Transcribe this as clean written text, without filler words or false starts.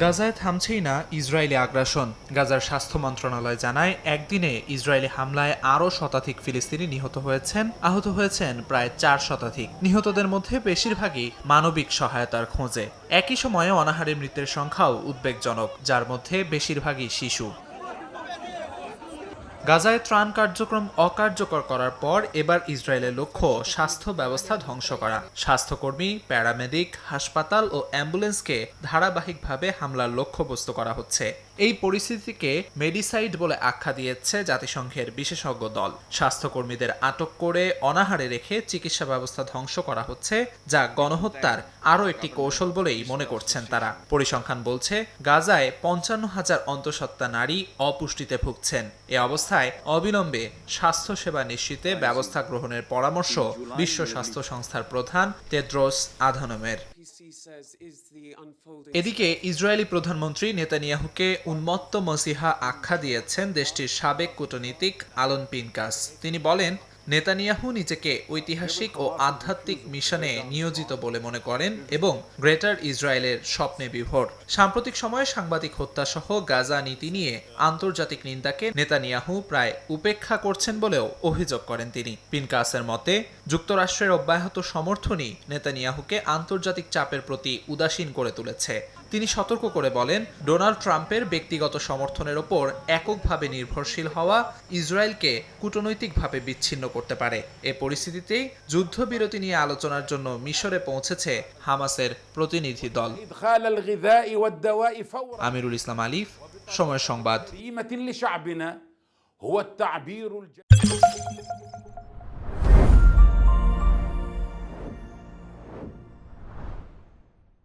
গাজায় থামছেই না ইসরায়েলি আগ্রাসন। গাজার স্বাস্থ্য মন্ত্রণালয় জানায়, একদিনে ইসরায়েলি হামলায় আরও শতাধিক ফিলিস্তিনি নিহত হয়েছেন, আহত হয়েছেন প্রায় 4 শতাধিক। নিহতদের মধ্যে বেশিরভাগই মানবিক সহায়তার খোঁজে। একই সময়ে অনাহারে মৃতের সংখ্যাও উদ্বেগজনক, যার মধ্যে বেশিরভাগই শিশু। গাজায় ত্রাণ কার্যক্রম অকার্যকর করার পর এবার ইসরায়েলের লক্ষ্য স্বাস্থ্য ব্যবস্থা ধ্বংস করা। স্বাস্থ্যকর্মী, প্যারামেডিক, হাসপাতাল ও অ্যাম্বুলেন্সকে ধারাবাহিকভাবে হামলার লক্ষ্যবস্তু করা হচ্ছে। এই পরিস্থিতিকে মেডিসাইড বলে আখ্যা দিয়েছে জাতিসংঘের বিশেষজ্ঞ দল। স্বাস্থ্যকর্মীদের আটক করে অনাহারে রেখে চিকিৎসা ব্যবস্থা ধ্বংস করা হচ্ছে, যা গণহত্যার আরও একটি কৌশল বলেই মনে করছেন তারা। পরিসংখ্যান বলছে, গাজায় 55,000 অন্তঃসত্ত্বা নারী অপুষ্টিতে ভুগছেন। এ অবস্থায় অবিলম্বে স্বাস্থ্যসেবা নিশ্চিতে ব্যবস্থা গ্রহণের পরামর্শ বিশ্ব স্বাস্থ্য সংস্থার প্রধান তেদ্রোস আধানমের। এদিকে ইসরায়েলি প্রধানমন্ত্রী নেতানিয়াহুকে উন্মত্ত মসিহা আখ্যা দিয়েছেন দেশটির সাবেক কূটনীতিক আলন পিনকাস। তিনি বলেন, নেতানিয়াহু নিজেকে ঐতিহাসিক ও আধ্যাত্মিক মিশনে নিয়োজিত বলে মনে করেন এবং গ্রেটার ইসরায়েলের স্বপ্নে বিভোর। সাম্প্রতিক সময়ে সাংবাদিক হত্যাসহ গাজা নীতি নিয়ে আন্তর্জাতিক নিন্দাকে নেতানিয়াহু প্রায় উপেক্ষা করছেন বলেও অভিযোগ করেন তিনি। পিনকাসের মতে, যুক্তরাষ্ট্রের অব্যাহত সমর্থনই নেতানিয়াহুকে আন্তর্জাতিক চাপের প্রতি উদাসীন করে তুলেছে। তিনি সতর্ক করে বলেন, ডোনাল্ড ট্রাম্পের ব্যক্তিগত সমর্থনের ওপর এককভাবে নির্ভরশীল হওয়া ইসরায়েলকে কূটনৈতিকভাবে বিচ্ছিন্ন করতে পারে। এ পরিস্থিতিতেই যুদ্ধবিরতি নিয়ে আলোচনার জন্য মিশরে পৌঁছেছে হামাসের প্রতিনিধি দল। আমিরুল ইসলাম আলিফ, সময় সংবাদ।